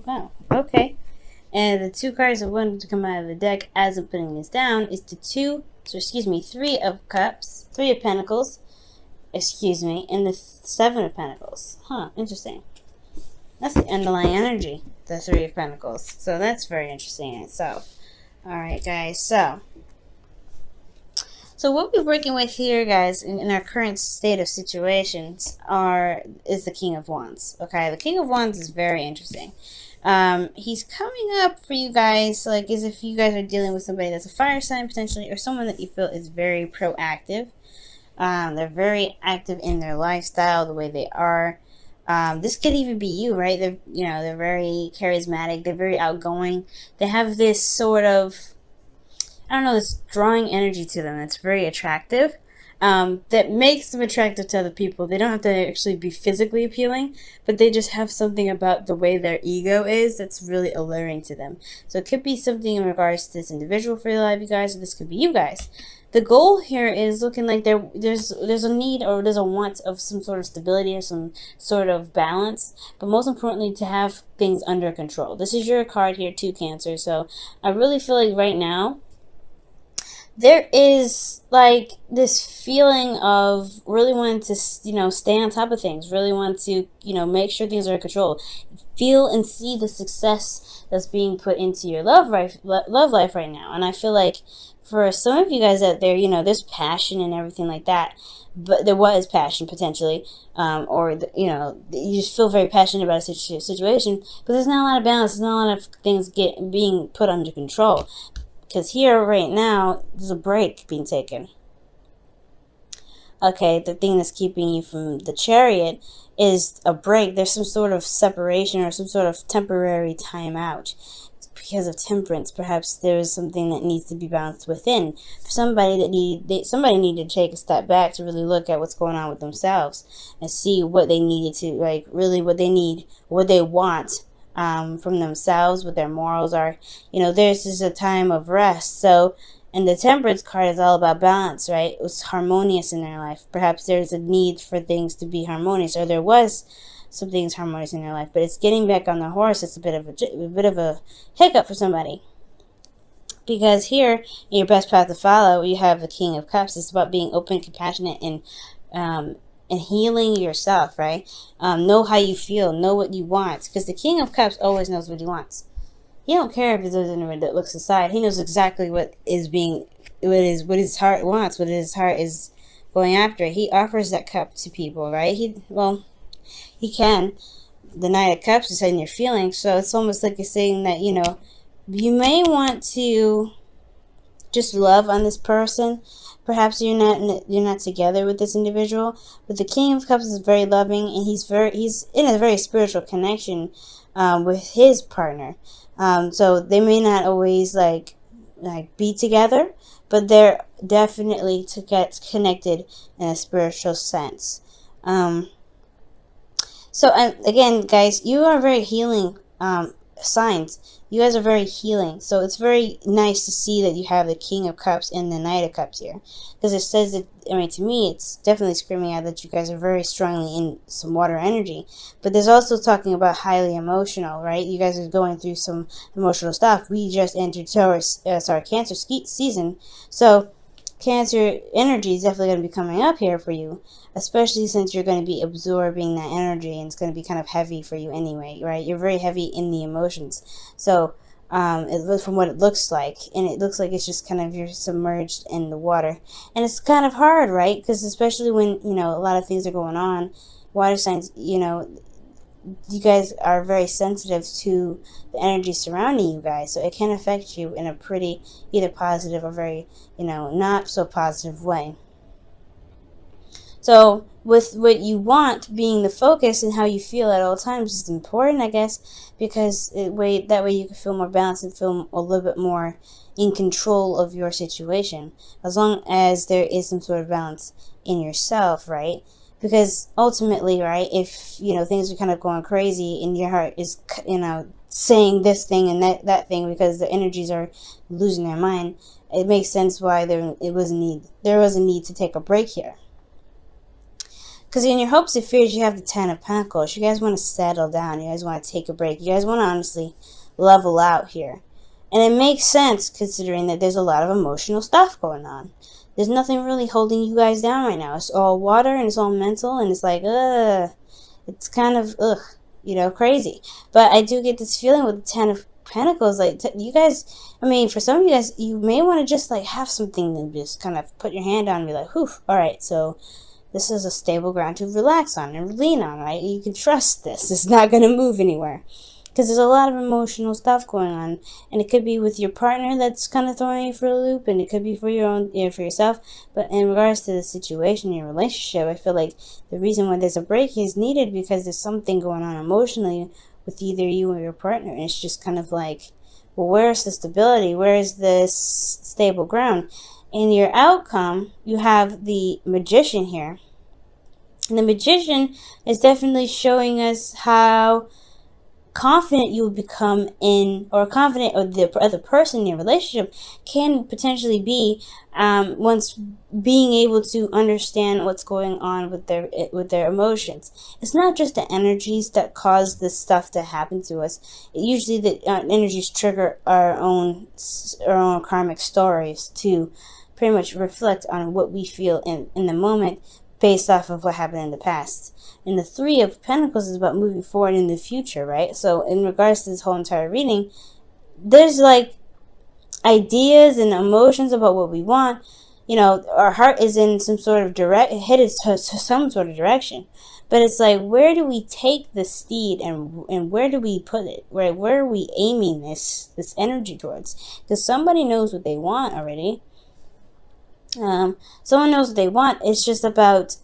Wow. Okay. And the 2 cards that wanted to come out of the deck as I'm putting this down is the 3 of Cups, 3 of Pentacles, and the 7 of Pentacles. Huh, interesting. That's the underlying energy, the 3 of Pentacles. So that's very interesting in itself. Alright, guys, so what we're working with here, guys, in our current state of situations is the King of Wands. Okay, the King of Wands is very interesting. He's coming up for you guys, like as if you guys are dealing with somebody that's a fire sign potentially, or someone that you feel is very proactive. They're very active in their lifestyle, the way they are. This could even be you, right? They're very charismatic. They're very outgoing. They have this sort of, I don't know, this drawing energy to them that's very attractive, that makes them attractive to other people. They don't have to actually be physically appealing, but they just have something about the way their ego is that's really alluring to them. So it could be something in regards to this individual for your life, you guys, or this could be you guys. The goal here is looking like there's a need or there's a want of some sort of stability or some sort of balance, but most importantly to have things under control. This is your card here, 2 Cancer. So I really feel like right now there is like this feeling of really wanting to, stay on top of things, really want to, make sure things are in control. Feel and see the success that's being put into your love life right now. And I feel like for some of you guys out there, there's passion and everything like that. But there was passion potentially, you just feel very passionate about a situation. But there's not a lot of balance. There's not a lot of things being put under control. Because here, right now, there's a break being taken. Okay, the thing that's keeping you from the Chariot is a break. There's some sort of separation or some sort of temporary timeout. Because of Temperance, perhaps there's something that needs to be balanced within. For somebody somebody needed to take a step back to really look at what's going on with themselves and see what they needed to, really what they need, what they want. From themselves, what their morals are. There's just a time of rest. So, and the Temperance card is all about balance, right? It was harmonious in their life. Perhaps there's a need for things to be harmonious, or there was some things harmonious in their life, but it's getting back on the horse. It's a bit of a hiccup for somebody. Because here, in your best path to follow, you have the King of Cups. It's about being open, compassionate, and healing yourself, right? Know how you feel, know what you want, because the King of Cups always knows what he wants. He don't care if there's anyone that looks aside. He knows exactly what his heart wants, what his heart is going after. He offers that cup to people, right? He can. The Knight of Cups is in your feelings, so it's almost like he's saying that, you may want to just love on this person. Perhaps you're not together with this individual, but the King of Cups is very loving, and he's in a very spiritual connection with his partner. So they may not always like be together, but they're definitely to get connected in a spiritual sense. So again, guys, you are very healing signs. You guys are very healing. So it's very nice to see that you have the King of Cups and the Knight of Cups here. Because it says that, to me, it's definitely screaming out that you guys are very strongly in some water energy. But there's also talking about highly emotional, right? You guys are going through some emotional stuff. We just entered Cancer season. So Cancer energy is definitely going to be coming up here for you, especially since you're going to be absorbing that energy, and it's going to be kind of heavy for you anyway, right? You're very heavy in the emotions. So from what it looks like, and it looks like it's just kind of you're submerged in the water, and it's kind of hard, right? Because especially when a lot of things are going on, water signs, you guys are very sensitive to the energy surrounding you guys, so it can affect you in a pretty either positive or very not so positive way. So with what you want being the focus and how you feel at all times is important, I guess, because that way you can feel more balanced and feel a little bit more in control of your situation, as long as there is some sort of balance in yourself, right? Because ultimately, right, if things are kind of going crazy and your heart is saying this thing and that thing because the energies are losing their mind, it makes sense why there was a need to take a break here. Because in your hopes and fears, you have the Ten of Pentacles. You guys want to settle down. You guys want to take a break. You guys want to honestly level out here. And it makes sense considering that there's a lot of emotional stuff going on. There's nothing really holding you guys down right now. It's all water and it's all mental, and it's like, it's kind of, you know, crazy. But I do get this feeling with the Ten of Pentacles, like, you guys, I mean, for some of you guys, you may want to just, like, have something to just kind of put your hand on and be like, whew, alright, so this is a stable ground to relax on and lean on, right? You can trust this. It's not going to move anywhere. Because there's a lot of emotional stuff going on. And it could be with your partner that's kind of throwing you for a loop. And it could be for your own, you know, for yourself. But in regards to the situation, your relationship, I feel like the reason why there's a break is needed because there's something going on emotionally with either you or your partner. And it's just kind of like, well, where's the stability? Where is this stable ground? In your outcome, you have the Magician here. And the Magician is definitely showing us how confident you will become in, or confident or the other person in your relationship can potentially be once being able to understand what's going on with their emotions. It's not just the energies that cause this stuff to happen to us. Usually the energies trigger our own karmic stories to pretty much reflect on what we feel in the moment based off of what happened in the past. And the Three of Pentacles is about moving forward in the future, right? So in regards to this whole entire reading, there's like ideas and emotions about what we want. You know, our heart is in some sort of headed to some sort of direction. But it's like, where do we take the steed and where do we put it? Where are we aiming this energy towards? Because somebody knows what they want already. Someone knows what they want. It's just about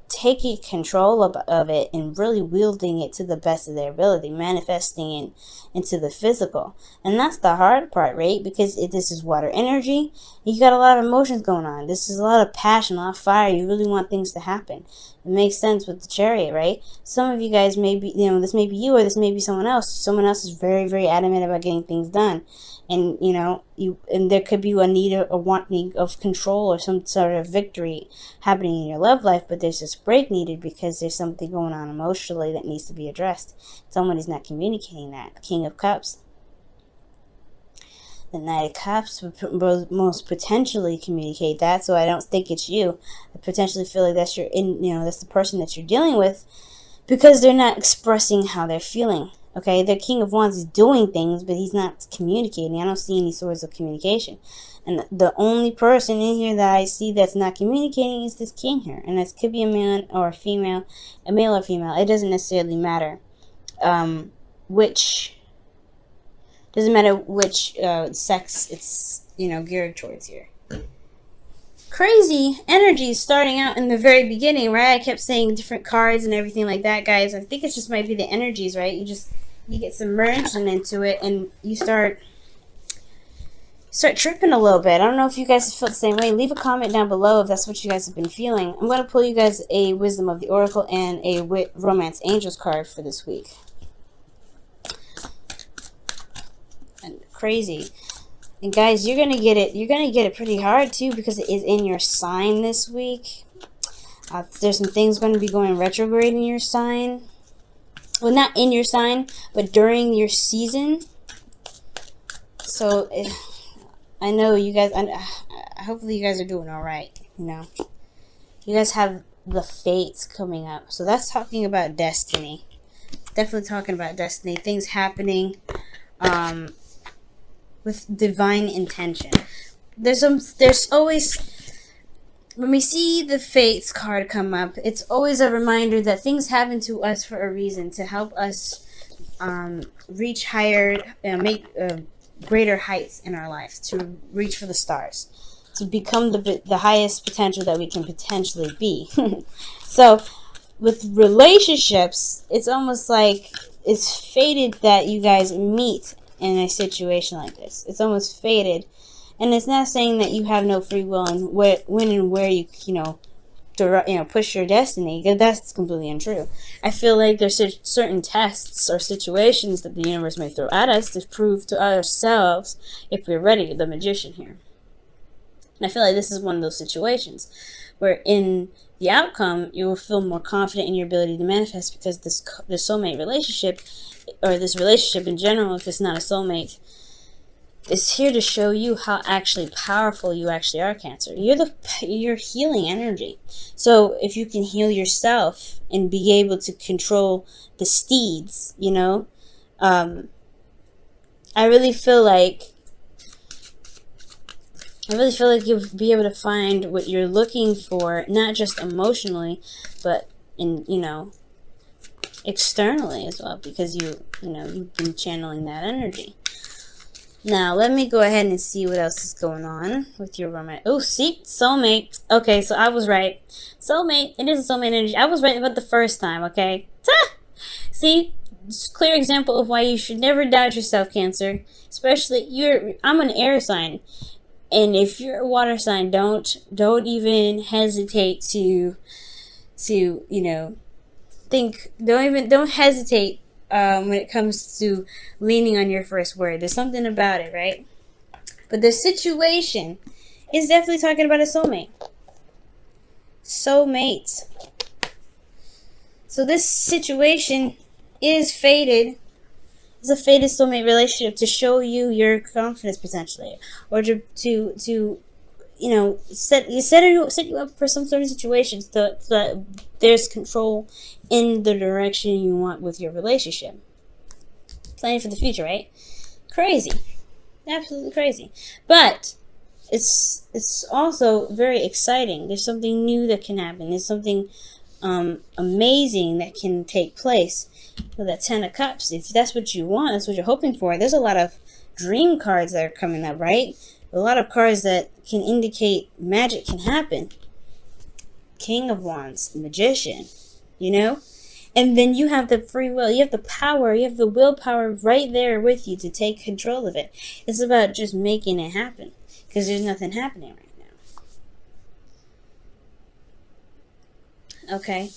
taking control of it and really wielding it to the best of their ability, manifesting it into the physical. And that's the hard part, right? Because this is water energy. You got a lot of emotions going on. This is a lot of passion, a lot of fire. You really want things to happen. It makes sense with the Chariot, right? Some of you guys may be, you know, this may be you or this may be someone else. Someone else is very, very adamant about getting things done. And, you know, and there could be a need or a wanting of control or some sort of victory happening in your love life, but there's this break needed because there's something going on emotionally that needs to be addressed. Somebody's not communicating that. King of Cups. The Knight of Cups would most potentially communicate that, so I don't think it's you. I potentially feel like that's that's the person that you're dealing with because they're not expressing how they're feeling. Okay, the King of Wands is doing things, but he's not communicating. I don't see any source of communication. And the only person in here that I see that's not communicating is this King here. And this could be a man or a female, a male or female. It doesn't necessarily matter which sex it's, geared towards here. Crazy energy starting out in the very beginning, right? I kept saying different cards and everything like that, guys. I think it just might be the energies, right? You get submerged into it and you start tripping a little bit. I don't know if you guys feel the same way. Leave a comment down below if that's what you guys have been feeling. I'm going to pull you guys a Wisdom of the Oracle and a Romance Angels card for this week. And crazy. And guys, you're gonna get it. You're gonna get it pretty hard too because it is in your sign this week. There's some things going to be going retrograde in your sign. Well, not in your sign, but during your season. So I know you guys. Hopefully, you guys are doing all right. You guys have the fates coming up, so that's talking about destiny. Definitely talking about destiny. Things happening. With divine intention. There's always, when we see the Fates card come up, it's always a reminder that things happen to us for a reason, to help us reach higher, make greater heights in our lives, to reach for the stars, to become the highest potential that we can potentially be. So with relationships, it's almost like it's fated that you guys meet in a situation like this. It's almost fated, and it's not saying that you have no free will and when and where you push your destiny, because that's completely untrue. I feel like there's certain tests or situations that the universe may throw at us to prove to ourselves if we're ready. The Magician here. And I feel like this is one of those situations where in the outcome, you will feel more confident in your ability to manifest, because this soulmate relationship, or this relationship in general, if it's not a soulmate, is here to show you how actually powerful you actually are, Cancer. You're healing energy. So if you can heal yourself and be able to control the steeds, you know, I really feel like you'll be able to find what you're looking for, not just emotionally, but in, you know, externally as well, because you've been channeling that energy. Now, let me go ahead and see what else is going on with your romance. Oh, see? Soulmate. Okay, so I was right. Soulmate. It is a soulmate energy. I was right about the first time, okay? Ta! See? It's a clear example of why you should never doubt yourself, Cancer. Especially, I'm an air sign. And if you're a water sign, don't even hesitate to don't hesitate when it comes to leaning on your first word. There's something about it, right? But the situation is definitely talking about a soulmate. Soulmates. So this situation is fated. It's a fated soulmate relationship to show you your confidence potentially, or to set you up for some sort of situation so that there's control in the direction you want with your relationship. Planning for the future, right? Crazy. Absolutely crazy. But it's also very exciting. There's something new that can happen. There's something amazing that can take place with that Ten of Cups. If that's what you want, that's what you're hoping for. There's a lot of dream cards that are coming up, right? A lot of cards that can indicate magic can happen. King of Wands, Magician, you know? And then you have the free will, you have the power, you have the willpower right there with you to take control of it. It's about just making it happen, because there's nothing happening right now. Okay.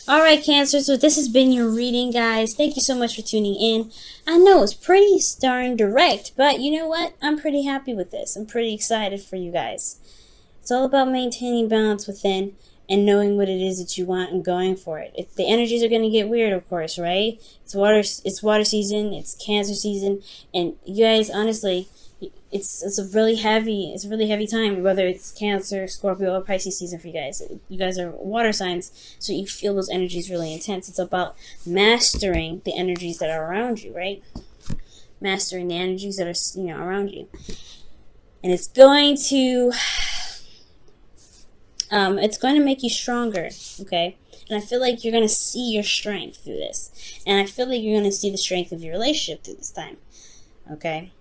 All right, Cancer, so this has been your reading, guys. Thank you so much for tuning in. I know it's pretty darn direct, but you know what? I'm pretty happy with this. I'm pretty excited for you guys. It's all about maintaining balance within and knowing what it is that you want and going for it. The energies are going to get weird, of course, right? It's water season, it's Cancer season, and you guys, honestly, it's a really heavy time, whether it's Cancer, Scorpio, or Pisces season for you guys. You guys are water signs, so you feel those energies really intense. It's about mastering the energies that are around you, right? Mastering the energies that are around you, and it's going to make you stronger, okay? And I feel like you're going to see your strength through this, and I feel like you're going to see the strength of your relationship through this time, okay?